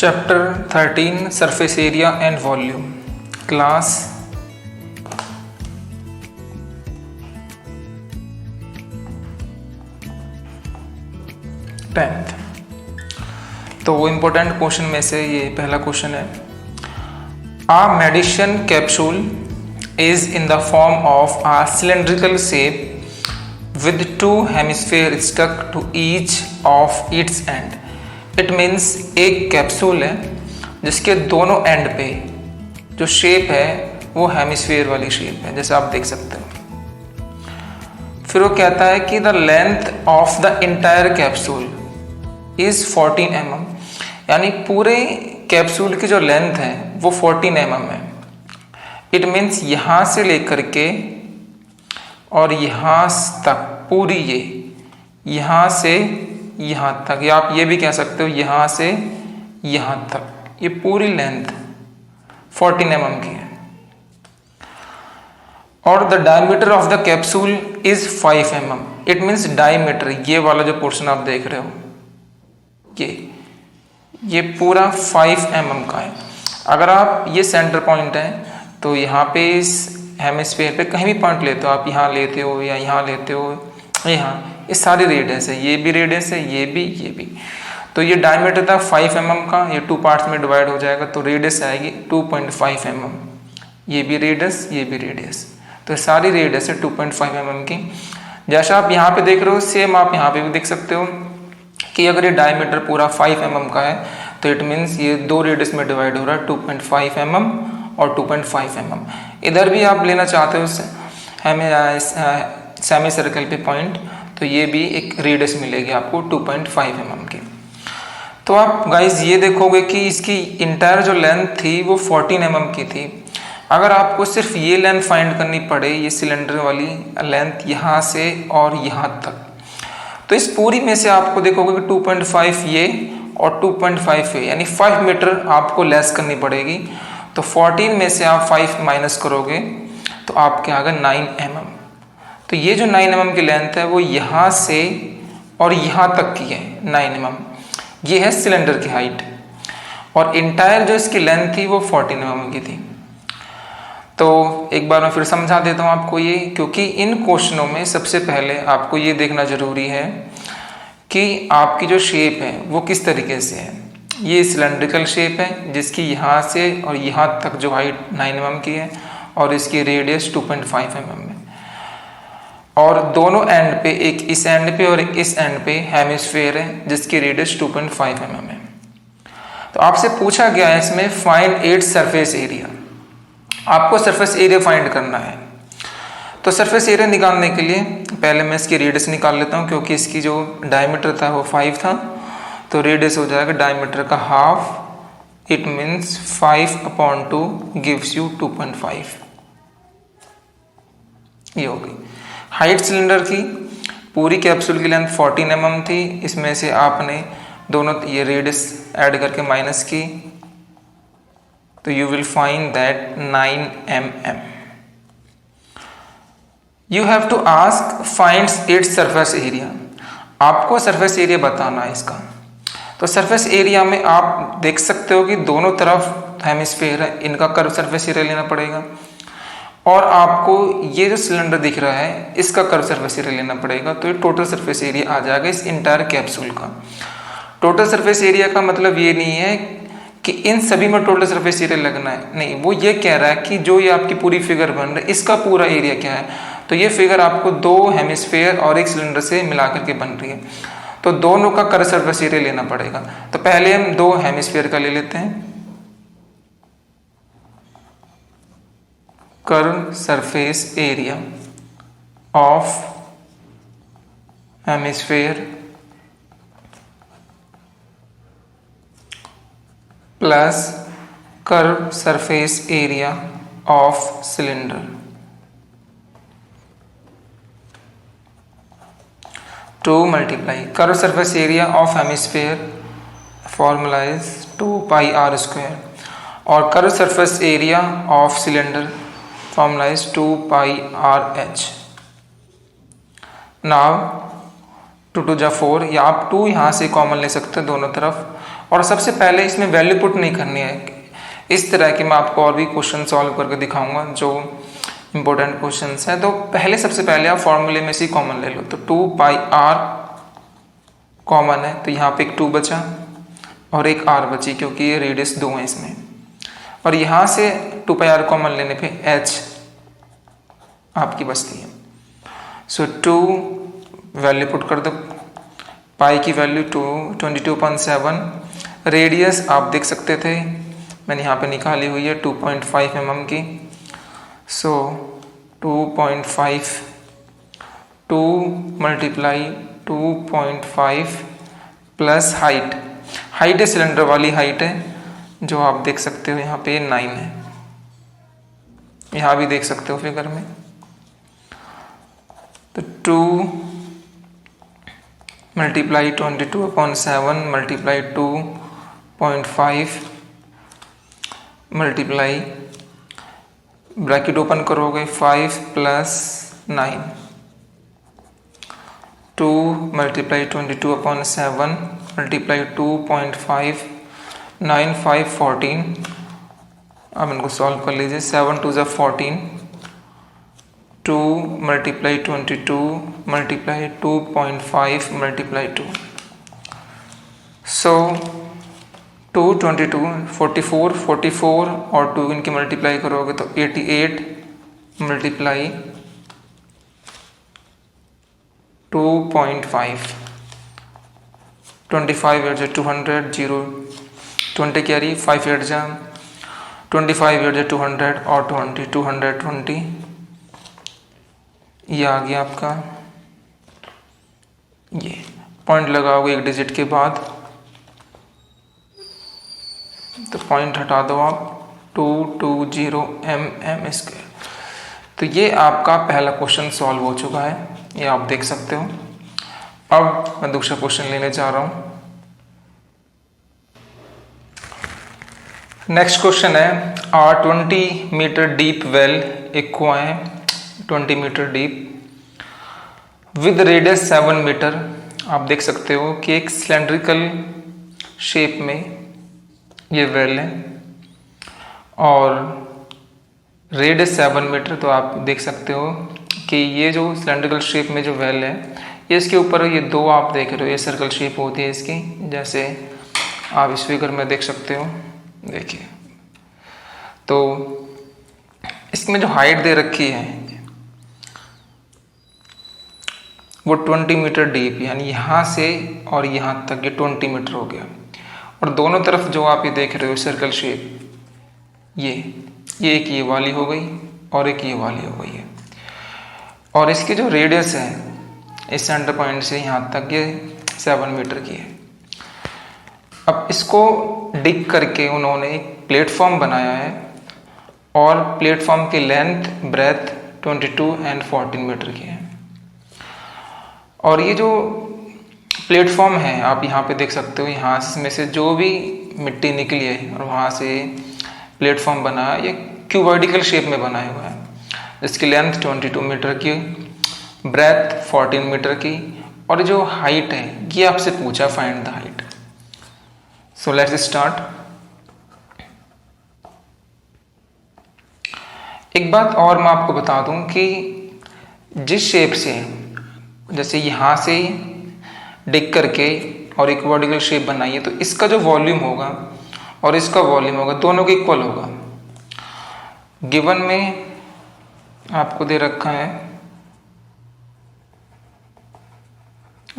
Chapter 13 surface area and volume class 10th। तो important question में से ये पहला क्वेश्चन है, a medicine capsule is in the form of a cylindrical shape with two hemisphere stuck to each of its end। It means एक capsule है जिसके दोनों एंड पे जो शेप है वो हेमिस्फीयर वाली शेप है, जैसे आप देख सकते हो। फिर वो कहता है कि the length of the entire capsule is 14 mm, यानी पूरे कैप्सूल की जो लेंथ है वो 14 mm है। इट मीन्स यहाँ से लेकर के और यहाँ तक पूरी यहाँ से यहाँ तक, या आप ये भी कह सकते हो यहाँ से यहाँ तक, ये पूरी लेंथ 14 mm की है। और the diameter of the capsule is 5 mm। It means diameter, ये वाला जो पोर्शन आप देख रहे हो ये पूरा 5 mm का है। अगर आप ये सेंटर पॉइंट है तो यहाँ पे इस हेमिस्फीयर पे कहीं भी पॉइंट लेते हो, आप यहाँ लेते हो या यहाँ लेते हो, यहाँ ये सारी रेडियस है, ये भी रेडियस है, ये भी। तो ये डायमीटर था 5 mm का, ये 2 पार्ट्स में डिवाइड हो जाएगा तो रेडियस आएगी 2.5 mm। ये भी रेडियस, ये भी रेडियस, तो सारी रेडियस है 2.5 mm की। जैसा आप यहाँ पे देख रहे हो सेम आप यहाँ पे भी देख सकते हो कि अगर ये डायमीटर पूरा 5 mm का है तो इट मीन्स ये दो रेडियस में डिवाइड हो रहा है, 2.5 mm और 2.5 mm। इधर भी आप लेना चाहते हो हमें सेमी सर्कल पे पॉइंट, तो ये भी एक रेडियस मिलेगी आपको 2.5 mm की। तो आप गाइज ये देखोगे कि इसकी इंटायर जो लेंथ थी वो 14 mm की थी। अगर आपको सिर्फ ये लेंथ फाइंड करनी पड़े, ये सिलेंडर वाली लेंथ यहाँ से और यहाँ तक, तो इस पूरी में से आपको देखोगे कि 2.5 ये और 2.5 ये, यानी 5 मीटर आपको लेस करनी पड़ेगी। तो 14 में से आप 5 माइनस करोगे तो आपके आ गए 9 mm। तो ये जो 9 mm की लेंथ है वो यहाँ से और यहाँ तक की है 9 mm, ये है सिलेंडर की हाइट। और इंटायर जो इसकी लेंथ थी वो 14 mm की थी। तो एक बार मैं फिर समझा देता हूँ आपको ये, क्योंकि इन क्वेश्चनों में सबसे पहले आपको ये देखना जरूरी है कि आपकी जो शेप है वो किस तरीके से है। ये सिलेंड्रिकल शेप है जिसकी यहाँ से और यहाँ तक जो हाइट 9 mm की है और इसकी रेडियस 2.5 mm है। और दोनों एंड पे, एक इस एंड पे और एक इस एंड पे हेमिस्फीयर है जिसकी रेडियस 2.5 mm है। तो आपसे पूछा गया है इसमें फाइंड इट्स सरफेस एरिया। आपको सरफेस एरिया फाइंड करना है। तो सरफेस एरिया निकालने के लिए पहले मैं इसकी रेडियस निकाल लेता हूँ, क्योंकि इसकी जो डायमीटर था वो 5 था, तो रेडियस हो जाएगा डायमीटर का half. It means 5/2 gives you 2.5। ये हो गई हाइट सिलेंडर की। पूरी कैप्सूल की लेंथ 14 mm थी, इसमें से आपने दोनों ये रेडियस ऐड करके माइनस की, तो you will find that 9 mm। You have to ask finds its surface area. आपको सरफेस एरिया बताना है इसका। तो सरफेस एरिया में आप देख सकते हो कि दोनों तरफ हेमिस्फीयर है, इनका कर्व सरफेस एरिया लेना पड़ेगा। और आपको ये जो सिलेंडर दिख रहा है इसका कर्व सरफेस एरिया लेना पड़ेगा। तो ये टोटल सरफेस एरिया आ जाएगा इस इंटायर कैप्सूल का। टोटल सरफेस एरिया का मतलब ये नहीं है कि इन सभी में टोटल सरफेस एरिया लगना है, नहीं, वो ये कह रहा है कि जो ये आपकी पूरी फिगर बन रही है इसका पूरा एरिया क्या है। तो ये फिगर आपको दो हेमिस्फीयर और एक सिलेंडर से मिला करके बन रही है, तो दोनों का कर्व सरफेस एरिया लेना पड़ेगा। तो पहले हम दो हेमिस्फीयर का ले लेते हैं। Curve surface area of hemisphere plus curve surface area of cylinder. To multiply curve surface area of hemisphere formula is 2πr² और curve surface area of cylinder formula is 2πrh। Now 2 2 जा 4, या आप 2 यहाँ से कॉमन ले सकते हैं दोनों तरफ, और सबसे पहले इसमें वैल्यू पुट नहीं करनी है। इस तरह के मैं आपको और भी क्वेश्चन सॉल्व करके दिखाऊंगा जो इम्पोर्टेंट क्वेश्चन हैं। तो पहले सबसे पहले आप फॉर्मूले में से कॉमन ले लो। तो 2πr कॉमन है, तो यहाँ पे एक 2 बचा और एक r बची, क्योंकि ये रेडियस 2 है इसमें। और यहाँ से 2πr कॉमन लेने पे h आपकी बचती है। सो 2 वैल्यू पुट कर दो, पाई की वैल्यू 22.7, रेडियस आप देख सकते थे मैंने यहाँ पे निकाली हुई है 2.5 mm की। सो 2.5 2 मल्टीप्लाई 2.5 प्लस हाइट, हाइट है सिलेंडर वाली हाइट है जो आप देख सकते हो यहाँ पे 9 है, यहाँ भी देख सकते हो फिगर में। तो 2 multiply 22/7 multiply 2.5 multiply bracket open करोगे 5 प्लस 9, 2 मल्टीप्लाई 22/7 मल्टीप्लाई 2.5 9 5 14। अब इनको सॉल्व कर लीजिए। 7 2 ज़ा 14, 2 मल्टीप्लाई 22 मल्टीप्लाई 2.5 मल्टीप्लाई 2। सो 2 22 44 44 और 2 इनकी मल्टीप्लाई करोगे तो 88 मल्टीप्लाई 2.5 25 8 200 0 20 कैरी 5 8 जा 25 8 200 और 20 220, ये आ गया आपका। ये पॉइंट लगाओगे एक डिजिट के बाद, तो पॉइंट हटा दो आप 220 mm²। तो ये आपका पहला क्वेश्चन सॉल्व हो चुका है, ये आप देख सकते हो। अब मैं दूसरा क्वेश्चन लेने जा रहा हूँ। नेक्स्ट क्वेश्चन है, 20 मीटर डीप वेल, एक कुआं है 20 metre deep with radius 7 metre. आप देख सकते हो कि एक सिलेंड्रिकल शेप में ये वेल है और रेडियस 7 मीटर। तो आप देख सकते हो कि ये जो सिलेंड्रिकल शेप में जो वेल है, ये इसके ऊपर ये दो आप देख रहे हो, ये सर्कल शेप होती है इसकी, जैसे आप इस फिगर में देख सकते हो। देखिए, तो इसमें जो हाइट दे रखी है वो 20 मीटर डीप, यानी यहाँ से और यहाँ तक ये 20 मीटर हो गया। और दोनों तरफ जो आप ये देख रहे हो सर्कल शेप, ये एक ये वाली हो गई और एक ये वाली हो गई है। और इसकी जो रेडियस है इस सेंटर पॉइंट से यहाँ तक ये 7 मीटर की है। अब इसको डिग करके उन्होंने एक प्लेटफॉर्म बनाया है और प्लेटफॉर्म की लेंथ ब्रेथ 22 एंड 14 मीटर की है। और ये जो प्लेटफॉर्म है आप यहाँ पे देख सकते हो, यहाँ में से जो भी मिट्टी निकली है और वहाँ से प्लेटफॉर्म बना है, ये क्यूबॉइडिकल शेप में बनाया हुआ है। इसकी लेंथ 22 मीटर की, ब्रेथ 14 मीटर की, और जो हाइट है ये आपसे पूछा find the height. So let's start. एक बात और मैं आपको बता दूं कि जिस शेप से, जैसे यहाँ से डिग करके और एक वर्टिकल शेप बनाइए, तो इसका जो वॉल्यूम होगा और इसका वॉल्यूम होगा दोनों के इक्वल होगा। गिवन में आपको दे रखा है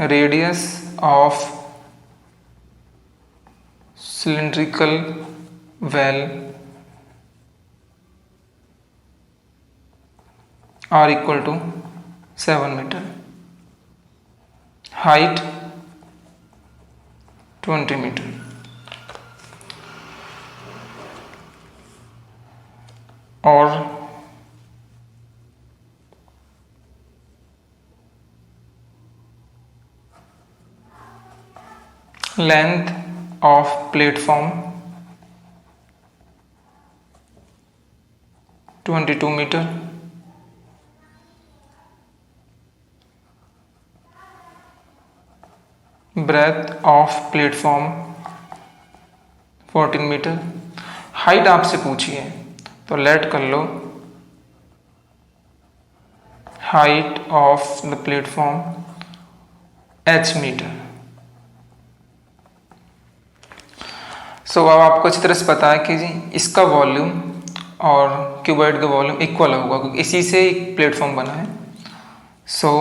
radius of cylindrical well are equal to 7 meter, height 20 meter। और length of platform 22 meter, breadth of platform 14 metre. Height आपसे पूछी है तो लेट कर लो height of the platform h metre. So अब आपको अच्छी तरह से पता है कि जी इसका वॉल्यूम और क्यूबॉइड का वॉल्यूम इक्वल होगा क्योंकि इसी से एक प्लेटफॉर्म बना है। So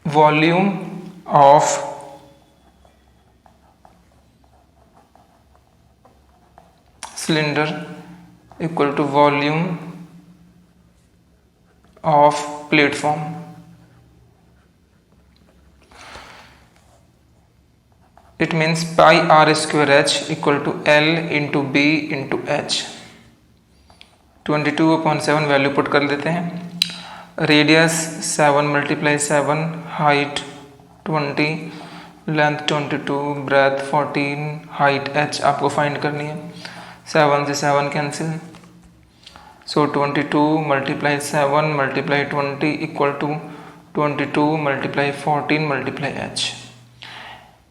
volume of cylinder equal to volume of platform. It means pi r square h equal to L into B into h। 22/7 value put कर देते हैं। Radius 7 × 7, height 20, length 22, breadth 14, height h आपको find करनी है। 7 से 7 cancel, so 22 × 7 × 20 equal to 22 × 14 × h।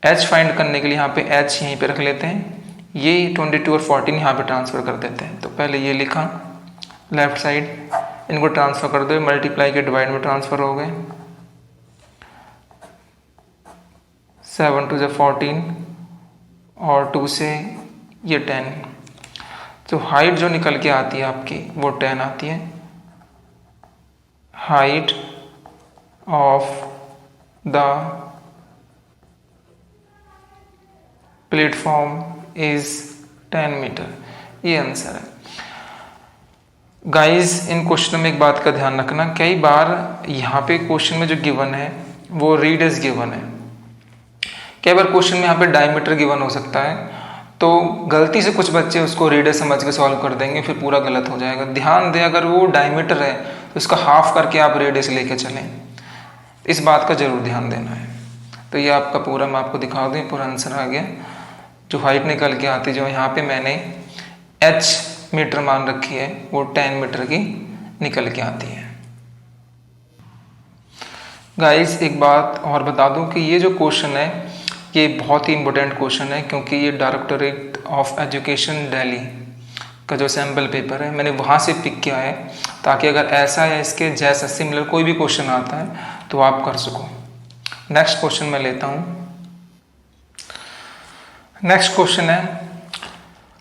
h find करने के लिए यहाँ पे h यहीं पे रख लेते हैं, ये 22 और 14 यहाँ पे ट्रांसफ़र कर देते हैं। तो पहले ये लिखा लेफ्ट साइड, इनको ट्रांसफ़र कर दो, मल्टीप्लाई के डिवाइड में ट्रांसफ़र हो गए। 7 2 14 और 2 से ये 10। तो हाइट जो निकल के आती है आपकी वो 10 आती है। Height of the platform is 10 metre, ये आंसर है। गाइस इन क्वेश्चन में एक बात का ध्यान रखना, कई बार यहाँ पे क्वेश्चन में जो गिवन है वो रेडियस गिवन है, कई बार क्वेश्चन में यहाँ पे डायमीटर गिवन हो सकता है, तो गलती से कुछ बच्चे उसको रेडियस समझ के सॉल्व कर देंगे, फिर पूरा गलत हो जाएगा। ध्यान दें, अगर वो डायमीटर है तो इसका हाफ करके आप रेडियस लेके चलें, इस बात का जरूर ध्यान देना है। तो ये आपका पूरा मैं आपको दिखा दूँ, पूरा आंसर आ गया। जो हाइट निकल के आती, जो यहाँ पे मैंने h मीटर मान रखी है वो 10 मीटर की निकल के आती है। गाइस एक बात और बता दूं कि ये जो क्वेश्चन है ये बहुत ही इम्पोर्टेंट क्वेश्चन है, क्योंकि ये डायरेक्टरेट ऑफ एजुकेशन दिल्ली का जो सैम्पल पेपर है मैंने वहाँ से पिक किया है, ताकि अगर ऐसा या इसके जैसा सिमिलर कोई भी क्वेश्चन आता है तो आप कर सको। नेक्स्ट क्वेश्चन मैं लेता हूँ। नेक्स्ट क्वेश्चन है,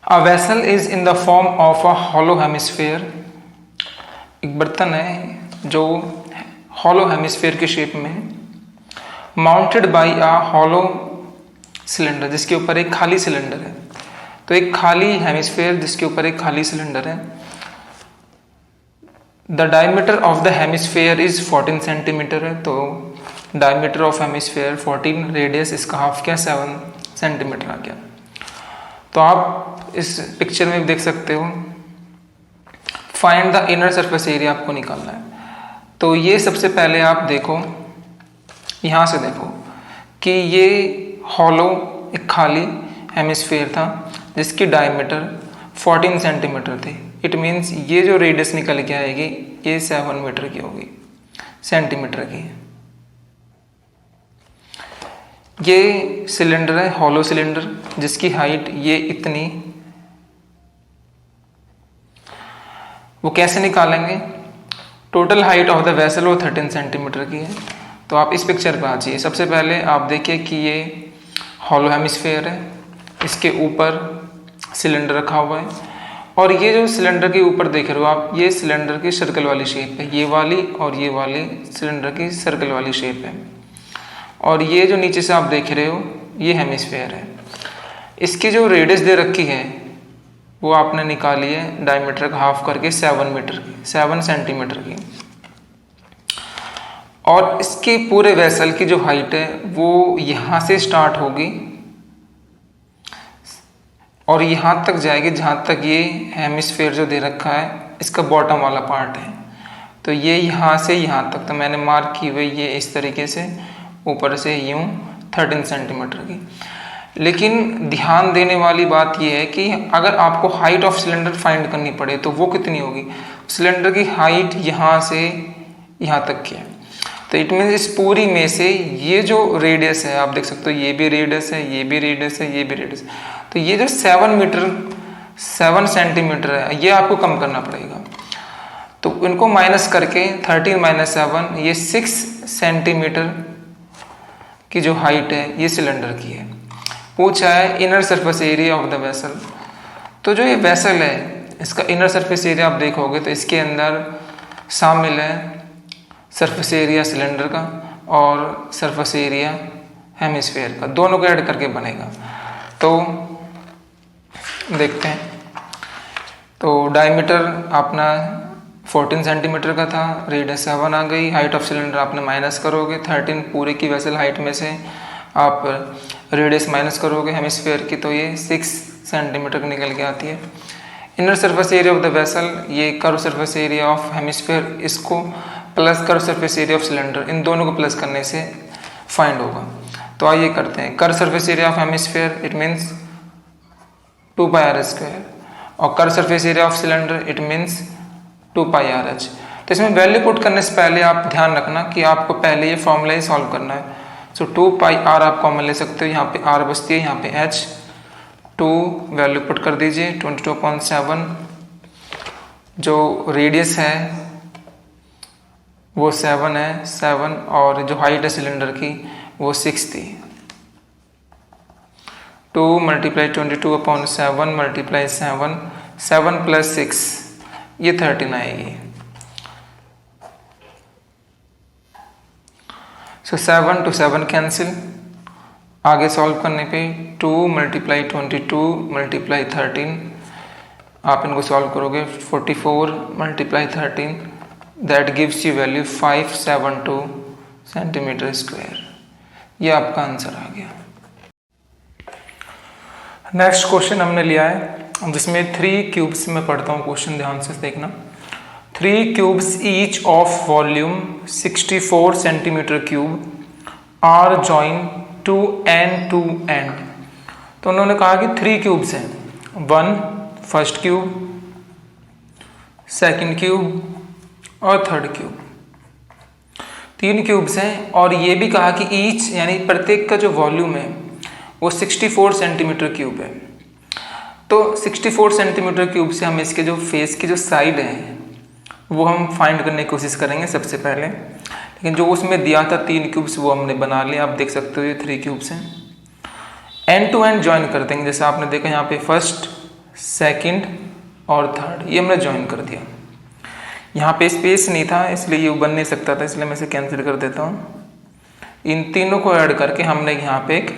a vessel is in the form of a hollow hemisphere. एक बर्तन है जो हॉलो हेमिस्फेयर के शेप में, mounted by a hollow cylinder, जिसके ऊपर एक खाली सिलेंडर है। तो एक खाली हेमिस्फेयर जिसके ऊपर एक खाली सिलेंडर है। The diameter of the hemisphere is 14 centimetre है, तो डायमीटर ऑफ हेमिस्फेयर 14, रेडियस इसका हाफ क्या 7 सेंटीमीटर आ गया। तो आप इस पिक्चर में देख सकते हो, find the inner surface area आपको निकालना है। तो ये सबसे पहले आप देखो, यहाँ से देखो कि ये हॉलो एक खाली हेमिस्फेयर था जिसकी डायमीटर 14 सेंटीमीटर थी। इट मीन्स ये जो रेडियस निकल के आएगी ये 7 मीटर की होगी, सेंटीमीटर की। ये सिलेंडर है, हॉलो सिलेंडर, जिसकी हाइट ये इतनी। वो कैसे निकालेंगे? Total height of the vessel वो 13 सेंटीमीटर की है। तो आप इस पिक्चर पे आ जाइए। सबसे पहले आप देखिए कि ये हॉलो हेमिस्फेयर है, इसके ऊपर सिलेंडर रखा हुआ है, और ये जो सिलेंडर के ऊपर देख रहे हो आप, ये सिलेंडर की सर्कल वाली शेप है, ये वाली और ये वाली सिलेंडर की सर्कल वाली शेप है। और ये जो नीचे से आप देख रहे हो ये हेमिस्फेयर है। इसकी जो रेडियस दे रखी है वो आपने निकाली है डायमीटर का हाफ करके 7 मीटर की, 7 सेंटीमीटर की। और इसकी पूरे वेसल की जो हाइट है वो यहाँ से स्टार्ट होगी और यहाँ तक जाएगी जहाँ तक ये हेमिस्फेयर जो दे रखा है इसका बॉटम वाला पार्ट है। तो ये यहाँ से यहाँ तक, तो मैंने मार्क की हुई ये इस तरीके से ऊपर से यूँ 13 सेंटीमीटर की। लेकिन ध्यान देने वाली बात यह है कि अगर आपको हाइट ऑफ सिलेंडर फाइंड करनी पड़े तो वो कितनी होगी? सिलेंडर की हाइट यहाँ से यहाँ तक की है, तो इट मीन्स इस पूरी में से ये जो रेडियस है, आप देख सकते हो ये भी रेडियस है, ये भी रेडियस है, ये भी रेडियस है, तो ये जो 7 सेंटीमीटर है ये आपको कम करना पड़ेगा। तो इनको माइनस करके 13 माइनस 7 ये 6 सेंटीमीटर की जो हाइट है ये सिलेंडर की है। पूछा है inner surface area of the vessel. तो जो ये वेसल है इसका इनर सरफेस एरिया आप देखोगे तो इसके अंदर शामिल है सरफेस एरिया सिलेंडर का और सरफेस एरिया हेमिस्फीयर का, दोनों को ऐड करके बनेगा। तो देखते हैं। तो डायमीटर अपना 14 सेंटीमीटर का था, रेडियस 7 आ गई, हाइट ऑफ सिलेंडर आपने माइनस करोगे 13 पूरे की वेसल हाइट में से आप रेडियस माइनस करोगे हेमिस्फीयर की, तो ये 6 सेंटीमीटर निकल के आती है। Inner surface area of the vessel, ये curve surface area of hemisphere, इसको plus curve surface area of cylinder, इन दोनों को प्लस करने से फाइंड होगा। तो आइए करते हैं। Curve surface area of hemisphere it means 2 pi r square और curve surface area of cylinder it means 2 pi r h. तो इसमें वैल्यू पुट करने से पहले आप ध्यान रखना कि आपको पहले ये फॉर्मूला ही सॉल्व करना है। सो 2 पाई आर आप कॉमन ले सकते हो, यहाँ पे आर बचती है, यहाँ पे एच, 2 वैल्यू पुट कर दीजिए 22.7, जो रेडियस है वो 7 है 7 और जो हाइट है सिलेंडर की वो 6 थी। 2 × 22/7 × 7, 7 + 6 ये 13 आएगी। सो 7 to 7 कैंसिल, आगे सॉल्व करने पे 2 × 22 × 13 आप इनको सॉल्व करोगे 44 × 13 that gives you value 572 centimetre square. ये आपका आंसर आ गया। नेक्स्ट क्वेश्चन हमने लिया है जिसमें 3 क्यूब्स में पढ़ता हूँ क्वेश्चन, ध्यान से देखना। 3 cubes each of volume 64 centimetre cube are join to end to end. तो उन्होंने कहा कि 3 क्यूब्स हैं, 1 फर्स्ट क्यूब, सेकंड क्यूब और थर्ड क्यूब। 3 क्यूब्स हैं और ये भी कहा कि ईच यानी प्रत्येक का जो वॉल्यूम है वो 64 सेंटीमीटर क्यूब है। तो 64 सेंटीमीटर क्यूब से हम इसके जो फेस की जो साइड है वो हम फाइंड करने की कोशिश करेंगे सबसे पहले। लेकिन जो उसमें दिया था 3 क्यूब्स वो हमने बना लिया, आप देख सकते हो ये 3 क्यूब्स हैं। एंड टू एंड ज्वाइन कर देंगे, जैसे आपने देखा यहाँ पे फर्स्ट, सेकंड और थर्ड, ये हमने ज्वाइन कर दिया। यहाँ पे स्पेस नहीं था इसलिए ये बन नहीं सकता था, इसलिए मैं इसे कैंसिल कर देता हूँ। इन तीनों को ऐड करके हमने यहाँ पे एक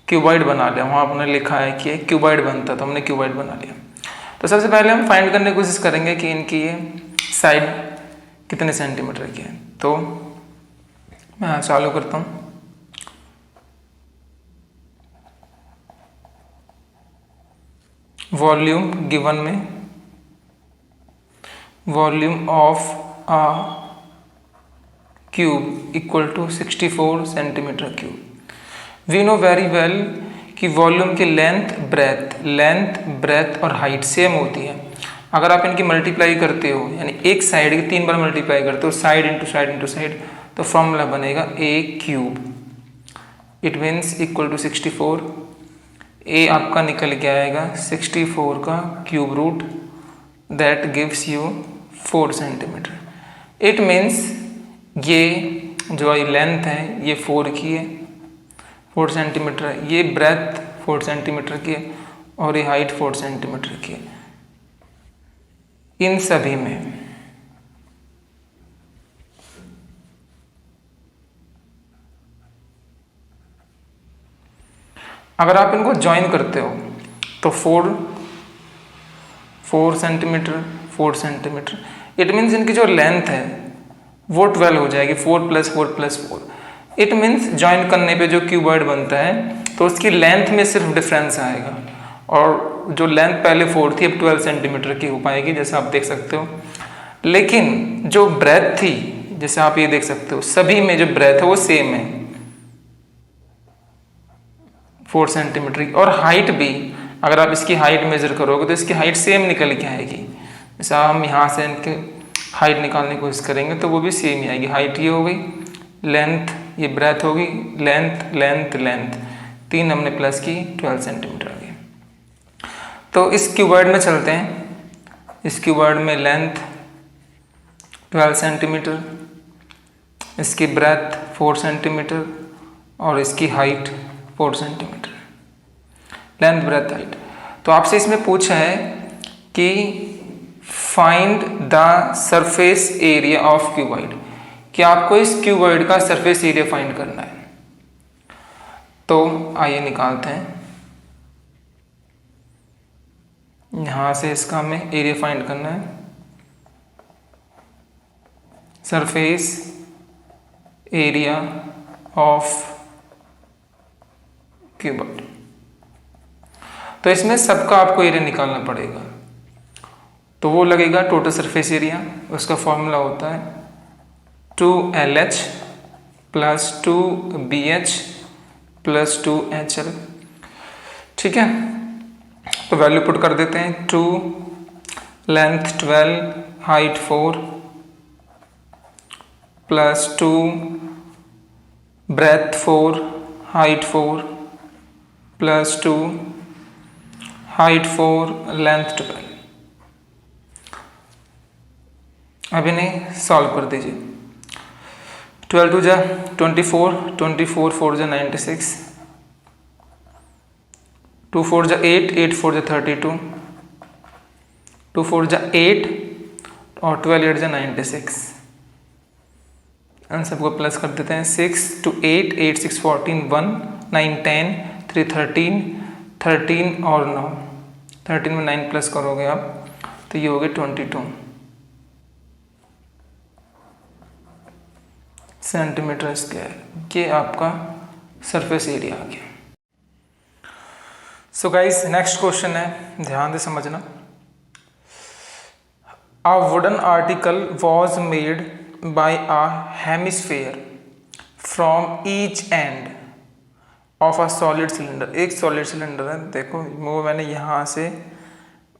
क्यूबॉइड बना लिया। वहाँ आपने लिखा है कि एक क्यूबॉइड बनता, तो हमने क्यूबॉइड बना लिया। तो सबसे पहले हम फाइंड करने की कोशिश करेंगे कि इनकी ये साइड कितने सेंटीमीटर की है। तो मैं यहाँ चालू करता हूँ। वॉल्यूम गिवन में volume of a cube equal to 64 centimetre cube. We know very well कि वॉल्यूम की लेंथ ब्रेथ और हाइट सेम होती है। अगर आप इनकी मल्टीप्लाई करते हो यानी एक साइड की 3 बार मल्टीप्लाई करते हो, side into side into side, तो फॉर्मूला बनेगा a cube, it means equal to 64। A आपका निकल के आएगा 64 का cube root, that gives you 4 centimetre. It means ये जो लेंथ है ये 4 की है, 4 सेंटीमीटर है, ये ब्रेथ 4 सेंटीमीटर की है और ये हाइट 4 सेंटीमीटर की है। इन सभी में अगर आप इनको ज्वाइन करते हो तो 4 सेंटीमीटर 4 सेंटीमीटर, इट मीन्स इनकी जो लेंथ है वो 12 हो जाएगी, 4 + 4 + 4। इट मीन्स ज्वाइन करने पे जो क्यूबॉइड बनता है तो उसकी लेंथ में सिर्फ डिफरेंस आएगा और जो लेंथ पहले 4 थी अब 12 सेंटीमीटर की हो पाएगी, जैसे आप देख सकते हो। लेकिन जो ब्रेथ थी, जैसे आप ये देख सकते हो, सभी में जो ब्रेथ है वो सेम है 4 सेंटीमीटर की। और हाइट भी अगर आप इसकी हाइट मेजर करोगे तो इसकी हाइट सेम निकल के आएगी। जैसे हम यहाँ से इनके हाइट निकालने की कोशिश करेंगे तो वो भी सेम ही आएगी। हाइट ये हो गई, लेंथ ये ब्रेथ होगी, लेंथ लेंथ लेंथ 3 हमने प्लस की 12 सेंटीमीटर आ गई। तो इस क्यूबॉइड में चलते हैं। इस क्यूबॉइड में लेंथ 12 सेंटीमीटर, इसकी ब्रेथ 4 सेंटीमीटर और इसकी height 4 centimetre, length breadth height. तो आपसे इसमें पूछा है कि find the surface area of cuboid, कि आपको इस क्यूबॉइड का सरफेस एरिया फाइंड करना है। तो आइए निकालते हैं। यहां से इसका हमें एरिया फाइंड करना है। सरफेस एरिया ऑफ क्यूबॉइड, तो इसमें सबका आपको एरिया निकालना पड़ेगा। तो वो लगेगा टोटल सरफेस एरिया, उसका फॉर्मूला होता है 2LH plus 2BH plus 2HL। ठीक है, तो वैल्यू पुट कर देते हैं। 2, length 12, height 4 plus 2, breadth 4, height 4 plus 2, height 4, length 12। अब इन्हें सॉल्व कर दीजिए। 12 2 जा 24, 24 4 जा 96, 2 4 जा 8, 8 4 जा 32, 2 4 जा 8 और 12 8 जा 96। इन सबको प्लस कर देते हैं। 6 2 8, 8 6 14, 1 9 10, 3 13, 13 और 9, 13 में 9 प्लस करोगे आप तो ये हो गए 22 सेंटीमीटर स्क्वायर। ये आपका सरफेस एरिया आ गया। सो गाइस, नेक्स्ट क्वेश्चन है, ध्यान से समझना। A wooden article was made by a hemisphere from each end of a solid cylinder. एक सॉलिड सिलेंडर है, देखो वो मैंने यहाँ से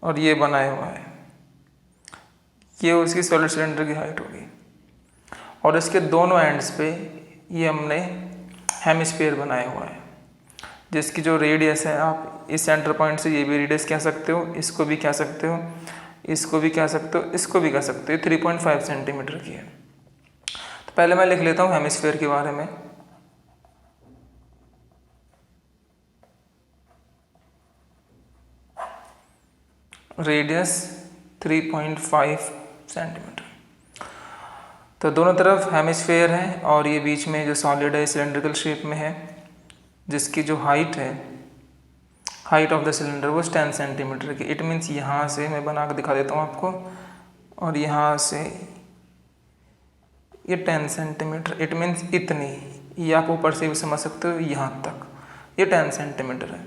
और ये बनाया हुआ है, ये उसकी सॉलिड सिलेंडर की हाइट होगी और इसके दोनों एंड्स पे ये हमने हेमिस्फीयर बनाया हुआ है, जिसकी जो रेडियस है, आप इस सेंटर पॉइंट से ये भी रेडियस कह सकते हो, इसको भी कह सकते हो, इसको भी कह सकते हो, इसको भी कह सकते हो। 3.5 सेंटीमीटर की है। तो पहले मैं लिख लेता हूँ हेमिस्फीयर के बारे में। Radius 3.5 centimetre. तो दोनों तरफ हेमिस्फीयर है और ये बीच में जो सॉलिड है सिलेंड्रिकल शेप में है, जिसकी जो हाइट है, हाइट ऑफ द सिलेंडर वो 10 सेंटीमीटर की। इट मीन्स यहाँ से मैं बना के दिखा देता हूँ आपको, और यहाँ से ये 10 सेंटीमीटर, इट मीन्स इतनी, ये आप ऊपर से भी समझ सकते हो, यहाँ तक ये 10 सेंटीमीटर है।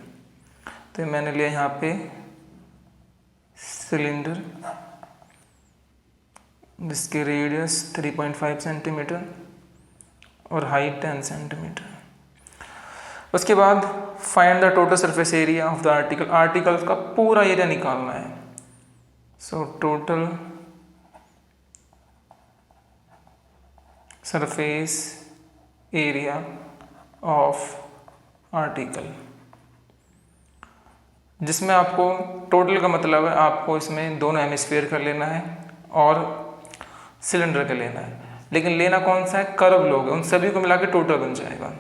तो मैंने लिया यहाँ पे सिलेंडर जिसकी रेडियस 3.5 सेंटीमीटर और हाइट 10 सेंटीमीटर। उसके बाद find the total surface area of the article. Article का पूरा एरिया निकालना है। So total surface area of article, जिसमें आपको टोटल का मतलब है आपको इसमें दोनों हेमिस्फीयर का लेना है और सिलेंडर का लेना है, लेकिन लेना कौन सा है, कर्व लोगे, उन सभी को मिला के टोटल बन जाएगा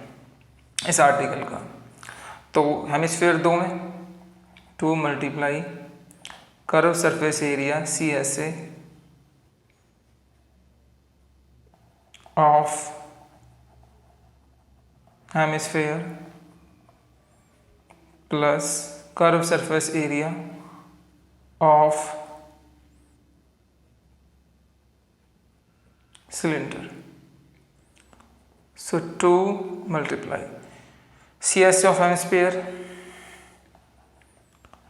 इस आर्टिकल का। तो हेमिस्फीयर 2 में 2 multiply curve surface area CSA of hemisphere plus curve surface area of cylinder. So 2 multiply CSA of hemisphère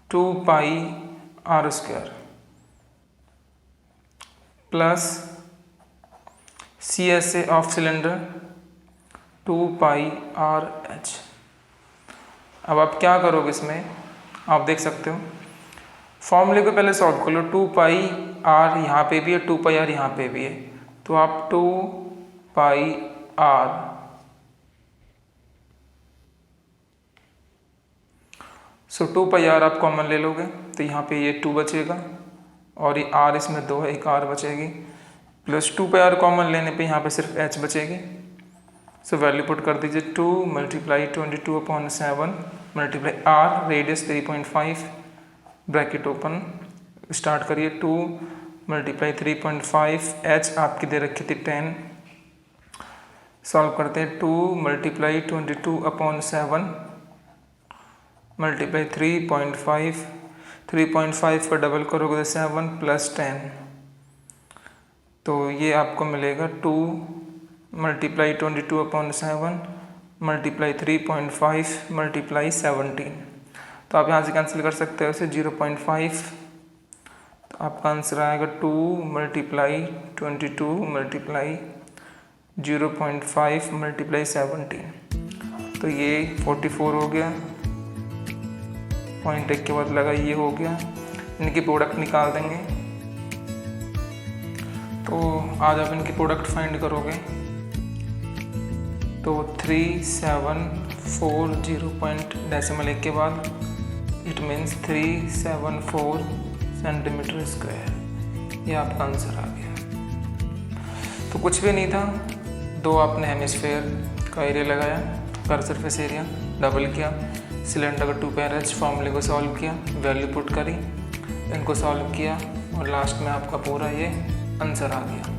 2 pi r square plus CSA of cylinder 2 pi r h। अब आप क्या करोगे इसमें, आप देख सकते हो फॉर्मूले को पहले सॉल्व कर लो। 2 पाई आर यहाँ पे भी है, 2 पाई आर यहाँ पे भी है, तो आप 2 pi are so 2 pi are आप कॉमन ले लोगे तो यहाँ पे ये 2 बचेगा और ये आर इसमें 2 है, एक आर बचेगी, प्लस 2 पाई आर कॉमन लेने पे यहाँ पे सिर्फ एच बचेगी। सो वैल्यू पुट कर दीजिए 2 multiply 22/7 multiply r radius 3.5 bracket open, start करिए 2 मल्टीप्लाई 3.5 एच आपकी दे रखी थी 10, सॉल्व करते हैं 2 मल्टीप्लाई 22/7 मल्टीप्लाई 3.5, 3.5 पर डबल करोगे तो 7 प्लस 10, तो ये आपको मिलेगा 2 मल्टीप्लाई 22/7 मल्टीप्लाई 3.5 मल्टीप्लाई 17, तो आप यहाँ से कैंसिल कर सकते हो इसे 0.5, तो आपका आंसर आएगा 2 मल्टीप्लाई 22 मल्टीप्लाई 0.5 मल्टीप्लाई 17, तो ये 44 हो गया। पॉइंट एक के बाद लगा ये हो गया, इनकी प्रोडक्ट निकाल देंगे, तो आज आप इनकी प्रोडक्ट फाइंड करोगे तो 3740 पॉइंट डेसिमल एक के बाद इट मीन्स 374 सेंटीमीटर स्क्वायर, ये आपका आंसर आ गया। तो कुछ भी नहीं था, 2 आपने हेमिस्फेयर का एरिया लगाया, कर सरफेस एरिया डबल किया, सिलेंडर का 2 पाई आर फॉर्मूले को सॉल्व किया, वैल्यू पुट करी, इनको सॉल्व किया और लास्ट में आपका पूरा ये आंसर आ गया।